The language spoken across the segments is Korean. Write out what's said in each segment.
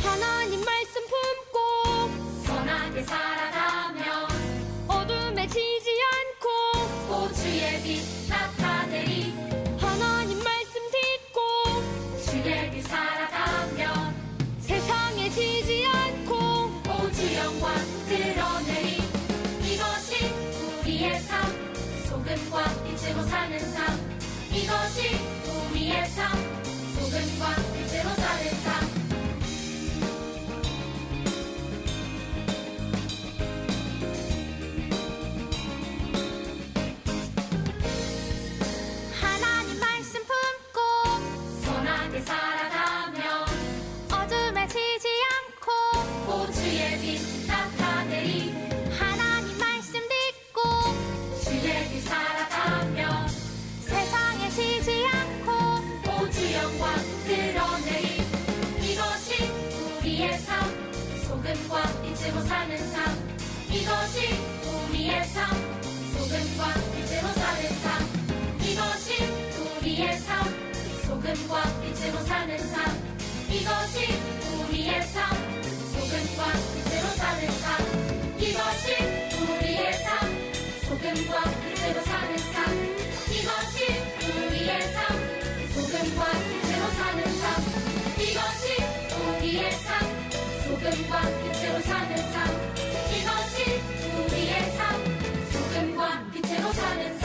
하나님 말씀 품고 선하게 살아가면 어둠에 지지 않고 주의 빛 나타내리. 하나님 말씀 듣고 주의 빛 살아가면 세상에 지지 않고 주 영광 드러내리. 이것이 우리의 삶, 소금과 빛으로 사는 삶. 이것이 우리의 삶, 소금과 빛으로 사는 삶. 하나님 말씀 품고 선하게 살아가면 어둠에 지지 않고 주의 빛 나타내리. 하나님 말씀 듣고 주의 빛 살아가면 세상에 지지 않고 주 영광 드러내리. 이것이 우리의 삶, 소금과 빛으로 사는 삶. 이것이 우리의 삶, 소금과 빛으로 사는 삶. 이것이 우리의 삶, 소금과 빛으로 사는 삶. 이것이 우리의 삶, 소금과 빛으로 사는 삶. 이것이 우리의 삶, 소금과 빛으로 사는 삶. 이것이 우리의 삶, 소금과 빛으로 사는 삶. 이것이 우리의 삶, 소금과 빛으로 사는 삶. 이것이 우리의 삶, 소금과 빛으로 사는 삶.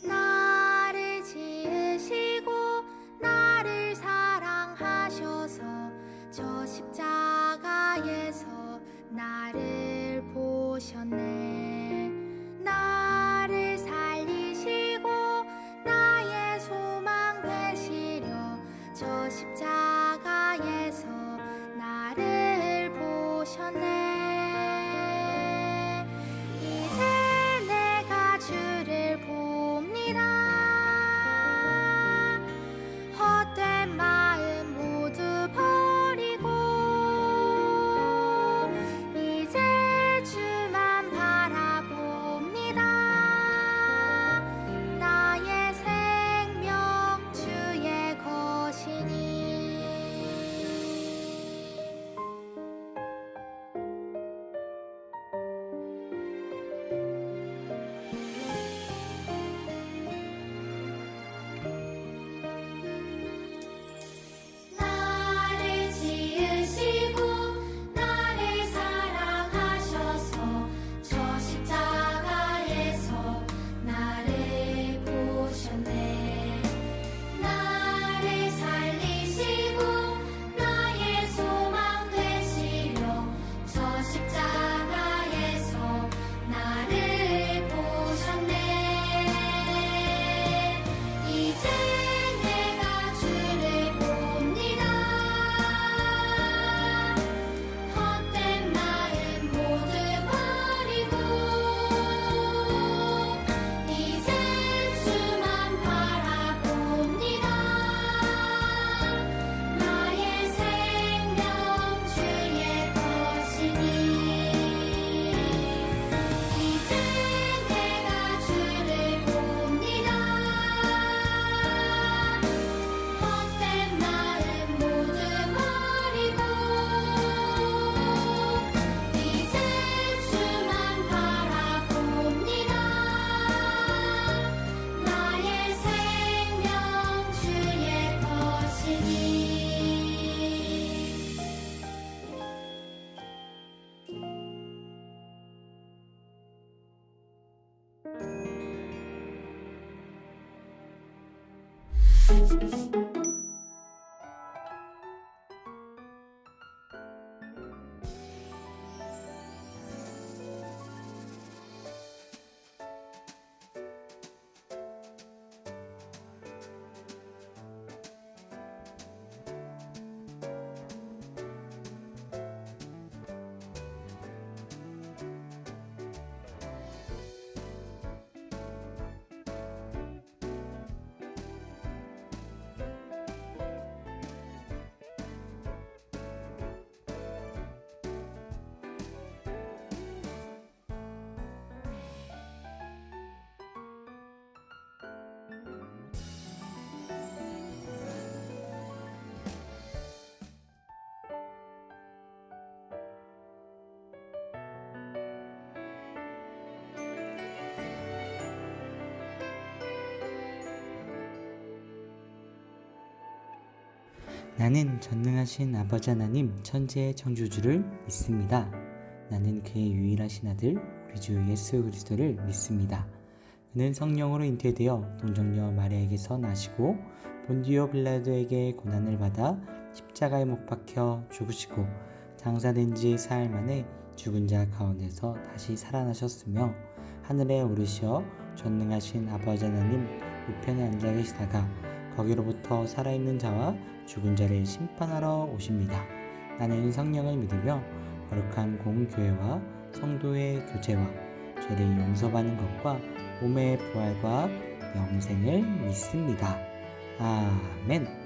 나를 지으시고 나를 사랑하셔서 저 십자가에서 나를 보셨네. 나를 살리시고 나의 소망 되시려 저 십자가에서 나를 보셨네. 이제 내가 주를 봅니다. 헛된 마음 모두 버리고 이제 주만 바라봅니다. 나의 생명 주의 것이니. 나를 지으시고 나를 사랑하셔서 저 십자가에서 나를 보셨네. 나를 살리시고 나의 소망 되시려 저 십자가에서 나를 보셨네. 이제 내가 주를 봅니다. 헛된 마음 모두 버리고 이제 주만 바라봅니다. 나의 생명 주의 것이니. 이제 내가 주를 봅니다. 헛된 마음 모두 버리고 이제 주만 바라봅니다. 나의 생명 주의 것이니. 나는 전능하신 아버지 하나님 천지의 창조주를 믿습니다. 나는 그의 유일하신 아들 우리 주 예수 그리스도를 믿습니다. 그는 성령으로 잉태되어 동정녀 마리아에게서 나시고 본디오 빌라도에게 고난을 받아 십자가에 못 박혀 죽으시고 장사된 지 사흘 만에 죽은 자 가운데서 다시 살아나셨으며 하늘에 오르시어 전능하신 아버지 하나님 우편에 앉아 계시다가 거기로부터 살아있는 자와 죽은 자를 심판하러 오십니다. 나는 성령을 믿으며 거룩한 공교회와 성도의 교제와 죄를 용서받는 것과 몸의 부활과 영생을 믿습니다. 아멘.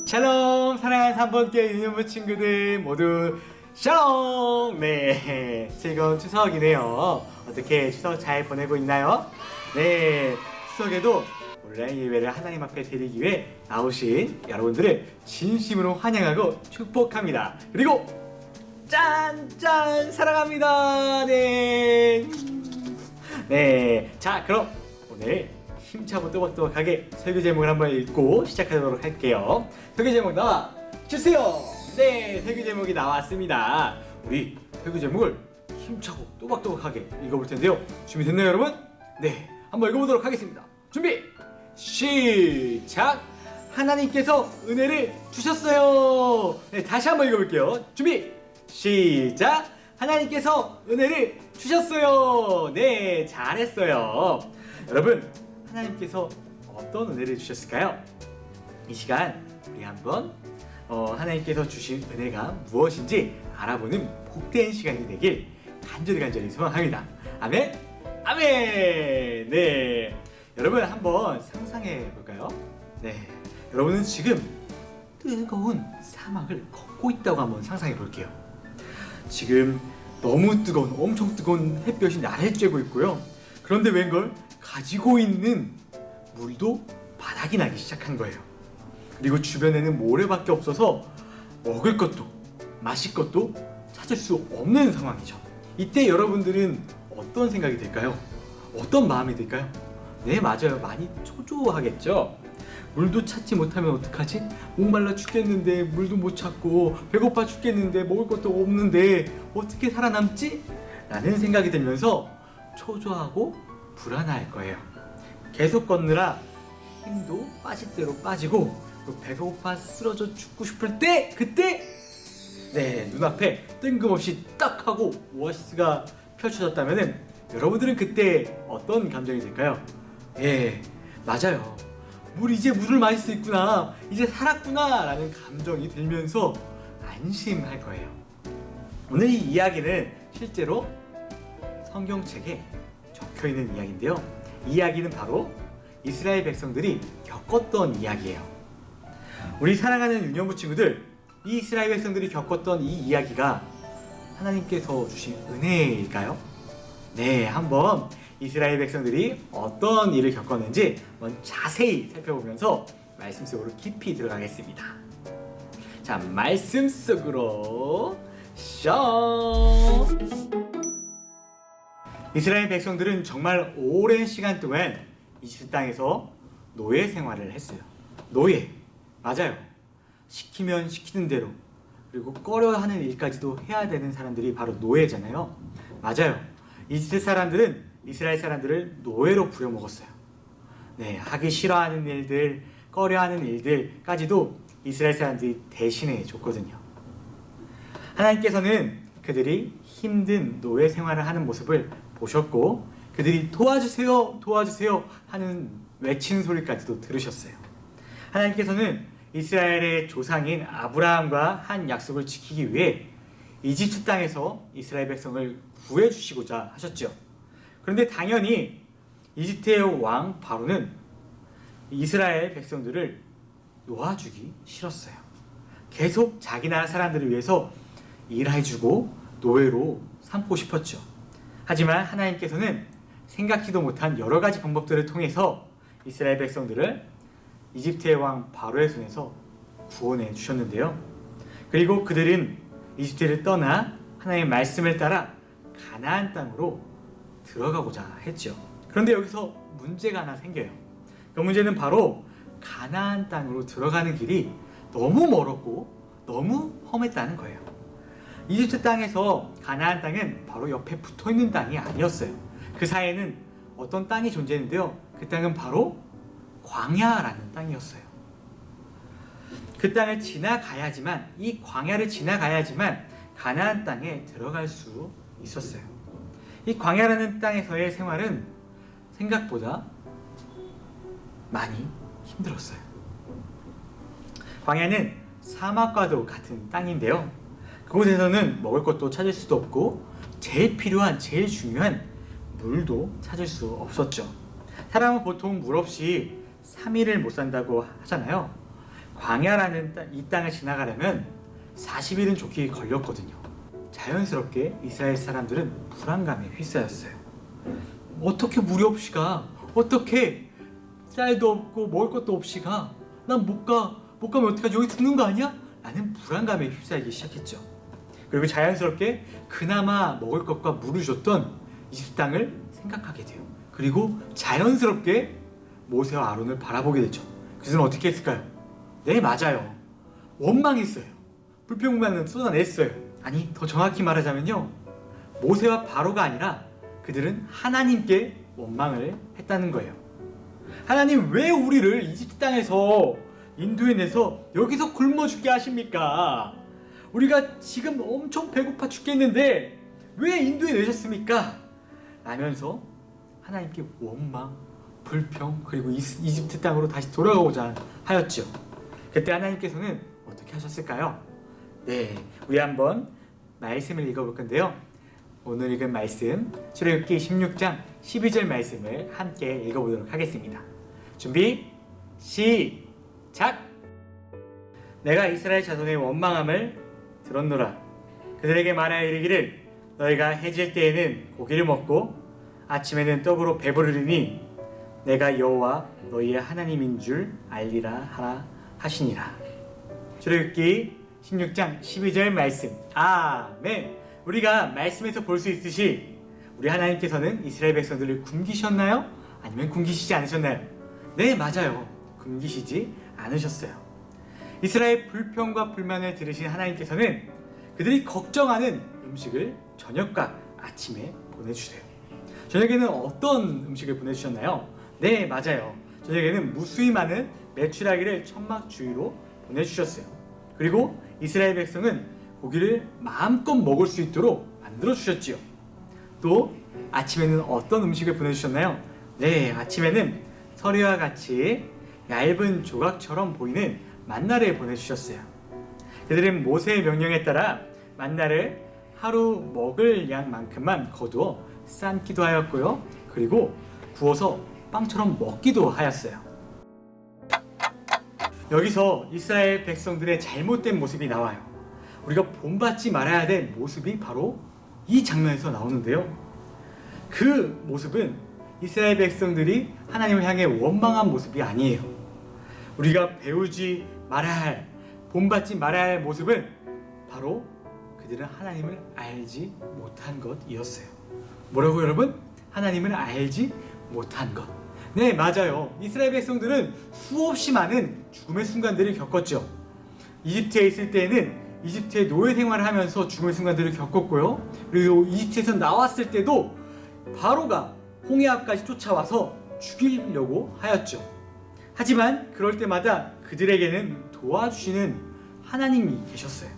샬롬! 사랑하는 3번째 유년부 친구들 모두 샬롬! 네, 즐거운 추석이네요. 어떻게 추석 잘 보내고 있나요? 네, 추석에도 온라인 예배를 하나님 앞에 드리기 위해 나오신 여러분들을 진심으로 환영하고 축복합니다. 그리고 짠짠 사랑합니다. 네, 네, 자 그럼 오늘 힘차고 또박또박하게 설교 제목을 한번 읽고 시작하도록 할게요. 설교 제목 나와 주세요. 네, 설교 제목이 나왔습니다. 우리 설교 제목을 힘차고 또박또박하게 읽어볼 텐데요. 준비됐나요, 여러분? 네, 한번 읽어보도록 하겠습니다. 준비, 시작. 하나님께서 은혜를 주셨어요. 네, 다시 한번 읽어볼게요. 준비, 시작. 하나님께서 은혜를 주셨어요. 네, 잘했어요. 여러분, 하나님께서 어떤 은혜를 주셨을까요? 이 시간 우리 한번 하나님께서 주신 은혜가 무엇인지 알아보는 복된 시간이 되길 간절히 소망합니다. 아멘? 아멘! 네, 여러분 한번 상상해 볼까요? 네, 여러분은 지금 뜨거운 사막을 걷고 있다고 한번 상상해 볼게요. 지금 너무 뜨거운, 엄청 뜨거운 햇볕이 나를 쬐고 있고요. 그런데 웬걸 가지고 있는 물도 바닥이 나기 시작한 거예요. 그리고 주변에는 모래밖에 없어서 먹을 것도 마실 것도 찾을 수 없는 상황이죠. 이때 여러분들은 어떤 생각이 들까요? 어떤 마음이 들까요? 네, 맞아요. 많이 초조하겠죠. 물도 찾지 못하면 어떡하지? 목말라 죽겠는데 물도 못 찾고 배고파 죽겠는데 먹을 것도 없는데 어떻게 살아남지? 라는 생각이 들면서 초조하고 불안할 거예요. 계속 걷느라 힘도 빠질 대로 빠지고 배고파 쓰러져 죽고 싶을 때 그때 네, 눈앞에 뜬금없이 딱 하고 오아시스가 펼쳐졌다면 여러분들은 그때 어떤 감정이 들까요? 예, 맞아요. 이제 물을 마실 수 있구나, 이제 살았구나 라는 감정이 들면서 안심할 거예요. 오늘 이 이야기는 실제로 성경책에 적혀있는 이야기인데요. 이 이야기는 바로 이스라엘 백성들이 겪었던 이야기예요. 우리 사랑하는 유년부 친구들, 이 이스라엘 백성들이 겪었던 이 이야기가 하나님께서 주신 은혜일까요? 네, 한번 이스라엘 백성들이 어떤 일을 겪었는지 한번 자세히 살펴보면서 말씀 속으로 깊이 들어가겠습니다. 자, 말씀 속으로 쇼! 이스라엘 백성들은 정말 오랜 시간 동안 이집트 땅에서 노예 생활을 했어요. 노예, 맞아요. 시키면 시키는 대로, 그리고 꺼려하는 일까지도 해야 되는 사람들이 바로 노예잖아요. 맞아요. 이집트 사람들은 이스라엘 사람들을 노예로 부려먹었어요. 네, 하기 싫어하는 일들, 꺼려하는 일들까지도 이스라엘 사람들이 대신해 줬거든요. 하나님께서는 그들이 힘든 노예 생활을 하는 모습을 보셨고, 그들이 도와주세요, 도와주세요 하는 외치는 소리까지도 들으셨어요. 하나님께서는 이스라엘의 조상인 아브라함과 한 약속을 지키기 위해 이집트 땅에서 이스라엘 백성을 구해주시고자 하셨죠. 그런데 당연히 이집트의 왕 바로는 이스라엘 백성들을 놓아주기 싫었어요. 계속 자기 나라 사람들을 위해서 일해주고 노예로 삼고 싶었죠. 하지만 하나님께서는 생각지도 못한 여러 가지 방법들을 통해서 이스라엘 백성들을 이집트의 왕 바로의 손에서 구원해 주셨는데요. 그리고 그들은 이집트를 떠나 하나님의 말씀을 따라 가나안 땅으로 들어가고자 했죠. 그런데 여기서 문제가 하나 생겨요. 그 문제는 바로 가나안 땅으로 들어가는 길이 너무 멀었고 너무 험했다는 거예요. 이집트 땅에서 가나안 땅은 바로 옆에 붙어있는 땅이 아니었어요. 그 사이에는 어떤 땅이 존재했는데요. 그 땅은 바로 광야라는 땅이었어요. 그 땅을 지나가야지만, 이 광야를 지나가야지만 가나안 땅에 들어갈 수 있었어요. 이 광야라는 땅에서의 생활은 생각보다 많이 힘들었어요. 광야는 사막과도 같은 땅인데요. 그곳에서는 먹을 것도 찾을 수도 없고 제일 필요한, 제일 중요한 물도 찾을 수 없었죠. 사람은 보통 물 없이 3일을 못 산다고 하잖아요. 광야라는 이 땅을 지나가려면 40일은 좋게 걸렸거든요. 자연스럽게 이스라엘 사람들은 불안감에 휩싸였어요. 어떻게 물이 없이 가? 어떻게 쌀도 없고 먹을 것도 없이 가? 난 못 가. 못 가면 어떡하지? 여기 죽는 거 아니야? 라는 불안감에 휩싸이기 시작했죠. 그리고 자연스럽게 그나마 먹을 것과 물을 줬던 이집트 땅을 생각하게 돼요. 그리고 자연스럽게 모세와 아론을 바라보게 되죠. 그들은 어떻게 했을까요? 네, 맞아요. 원망했어요. 불평만은 쏟아냈어요. 아니, 더 정확히 말하자면요, 모세와 바로가 아니라 그들은 하나님께 원망을 했다는 거예요. 하나님, 왜 우리를 이집트 땅에서 인도해내서 여기서 굶어 죽게 하십니까? 우리가 지금 엄청 배고파 죽겠는데 왜 인도해내셨습니까? 라면서 하나님께 원망, 불평, 그리고 이집트 땅으로 다시 돌아가고자 하였죠. 그때 하나님께서는 어떻게 하셨을까요? 네, 우리 한번 말씀을 읽어볼 건데요. 오늘 읽은 말씀, 출애굽기 16장 12절 말씀을 함께 읽어보도록 하겠습니다. 준비, 시작! 내가 이스라엘 자손의 원망함을 들었노라. 그들에게 말하여 이르기를, 너희가 해질 때에는 고기를 먹고 아침에는 떡으로 배부르리니 내가 여호와 너희의 하나님인 줄 알리라 하라 하시니라. 출애굽기 16장 12절 말씀. 아멘. 우리가 말씀에서 볼 수 있듯이 우리 하나님께서는 이스라엘 백성들을 굶기셨나요? 아니면 굶기시지 않으셨나요? 네, 맞아요. 굶기시지 않으셨어요. 이스라엘 불평과 불만을 들으신 하나님께서는 그들이 걱정하는 음식을 저녁과 아침에 보내주세요. 저녁에는 어떤 음식을 보내주셨나요? 네, 맞아요. 저녁에는 무수히 많은 메추라기를 천막 주위로 보내주셨어요. 그리고 이스라엘 백성은 고기를 마음껏 먹을 수 있도록 만들어주셨지요. 또 아침에는 어떤 음식을 보내주셨나요? 네, 아침에는 서리와 같이 얇은 조각처럼 보이는 만나를 보내주셨어요. 그들은 모세의 명령에 따라 만나를 하루 먹을 양만큼만 거두어 삶기도 하였고요. 그리고 구워서 빵처럼 먹기도 하였어요. 여기서 이스라엘 백성들의 잘못된 모습이 나와요. 우리가 본받지 말아야 될 모습이 바로 이 장면에서 나오는데요. 그 모습은 이스라엘 백성들이 하나님을 향해 원망한 모습이 아니에요. 우리가 배우지 말아야 할, 본받지 말아야 할 모습은 바로 그들은 하나님을 알지 못한 것이었어요. 뭐라고 여러분? 하나님을 알지 못한 것. 네, 맞아요. 이스라엘 백성들은 수없이 많은 죽음의 순간들을 겪었죠. 이집트에 있을 때에는 이집트의 노예 생활을 하면서 죽음의 순간들을 겪었고요. 그리고 이집트에서 나왔을 때도 바로가 홍해 앞까지 쫓아와서 죽이려고 하였죠. 하지만 그럴 때마다 그들에게는 도와주시는 하나님이 계셨어요.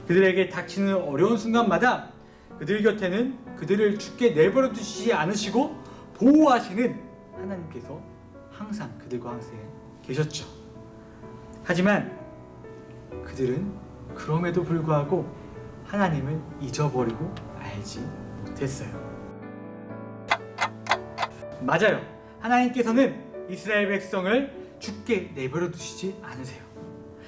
그들에게 닥치는 어려운 순간마다 그들 곁에는 그들을 죽게 내버려 두시지 않으시고 보호하시는 하나님께서 항상 그들과 함께 계셨죠. 하지만 그들은 그럼에도 불구하고 하나님을 잊어버리고 알지 못했어요. 맞아요. 하나님께서는 이스라엘 백성을 죽게 내버려 두시지 않으세요.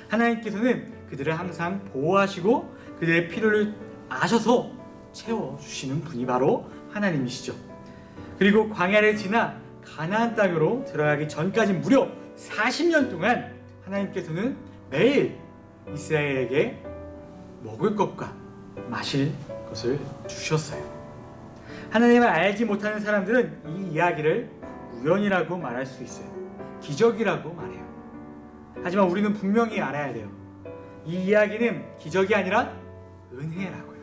하나님께서는 그들을 항상 보호하시고 그들의 필요를 아셔서 채워주시는 분이 바로 하나님이시죠. 그리고 광야를 지나 가나안 땅으로 들어가기 전까지 무려 40년 동안 하나님께서는 매일 이스라엘에게 먹을 것과 마실 것을 주셨어요. 하나님을 알지 못하는 사람들은 이 이야기를 우연이라고 말할 수 있어요. 기적이라고 말해요. 하지만 우리는 분명히 알아야 돼요. 이 이야기는 기적이 아니라 은혜라고요.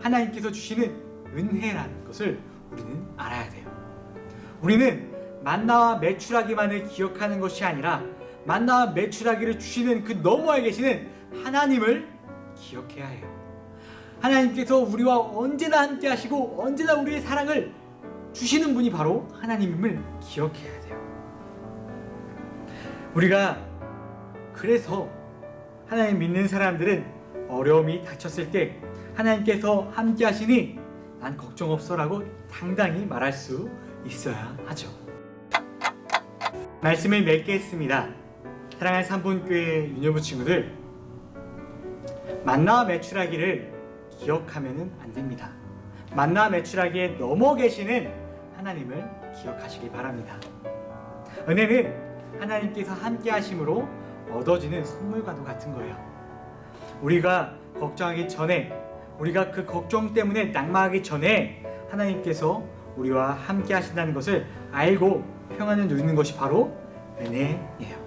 하나님께서 주시는 은혜라는 것을 우리는 알아야 돼요. 우리는 만나와 메추라기만을 기억하는 것이 아니라 만나와 메추라기를 주시는 그 너머에 계시는 하나님을 기억해야 해요. 하나님께서 우리와 언제나 함께 하시고 언제나 우리의 사랑을 주시는 분이 바로 하나님임을 기억해야 돼요. 우리가 그래서 하나님 믿는 사람들은 어려움이 닥쳤을 때 하나님께서 함께 하시니 난 걱정 없어라고 당당히 말할 수 있어야 하죠. 말씀을 맺겠습니다. 사랑하는 삼분교회 유녀부 친구들, 만나와 메추라기를 기억하면 안 됩니다. 만나와 메추라기에 넘어 계시는 하나님을 기억하시기 바랍니다. 은혜는 하나님께서 함께 하심으로 얻어지는 선물과도 같은 거예요. 우리가 걱정하기 전에, 우리가 그 걱정 때문에 낙마하기 전에 하나님께서 우리와 함께 하신다는 것을 알고 평안을 누리는 것이 바로 은혜예요.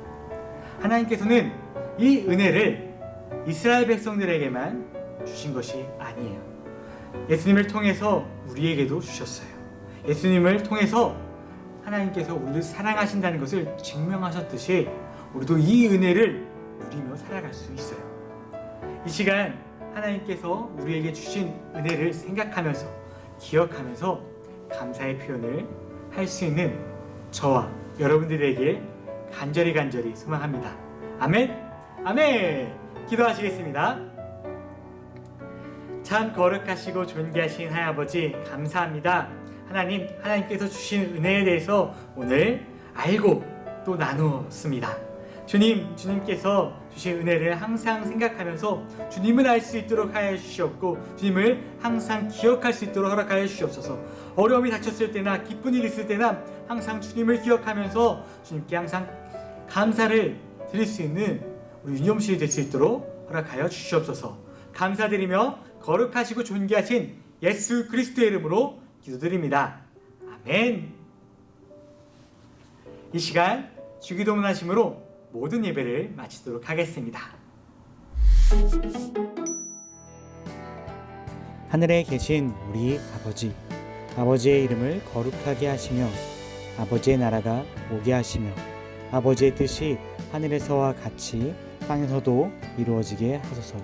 하나님께서는 이 은혜를 이스라엘 백성들에게만 주신 것이 아니에요. 예수님을 통해서 우리에게도 주셨어요. 예수님을 통해서 하나님께서 우리를 사랑하신다는 것을 증명하셨듯이 우리도 이 은혜를 누리며 살아갈 수 있어요. 이 시간 하나님께서 우리에게 주신 은혜를 생각하면서 기억하면서 감사의 표현을 할 수 있는 저와 여러분들에게 간절히 소망합니다. 아멘, 아멘. 기도하시겠습니다. 참 거룩하시고 존귀하신 하나아버지, 감사합니다. 하나님께서 주신 은혜에 대해서 오늘 알고 또 나누었습니다. 주님께서 주신 은혜를 항상 생각하면서 주님을 알 수 있도록 하여 주시옵고, 주님을 항상 기억할 수 있도록 허락하여 주시옵소서. 어려움이 닥쳤을 때나 기쁜 일이 있을 때나 항상 주님을 기억하면서 주님께 항상 감사를 드릴 수 있는 우리 유념실이 될 수 있도록 허락하여 주시옵소서. 감사드리며 거룩하시고 존귀하신 예수 그리스도의 이름으로 기도드립니다. 아멘. 이 시간 주기도문하심으로 모든 예배를 마치도록 하겠습니다. 하늘에 계신 우리 아버지, 아버지의 이름을 거룩하게 하시며 아버지의 나라가 오게 하시며 아버지의 뜻이 하늘에서와 같이 땅에서도 이루어지게 하소서.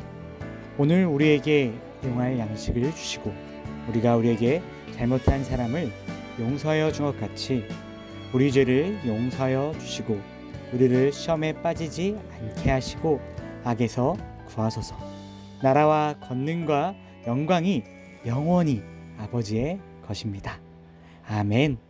오늘 우리에게 일용할 양식을 주시고 우리가 우리에게 잘못한 사람을 용서하여 준 것 같이 우리 죄를 용서하여 주시고 우리를 시험에 빠지지 않게 하시고 악에서 구하소서. 나라와 권능과 영광이 영원히 아버지의 것입니다. 아멘.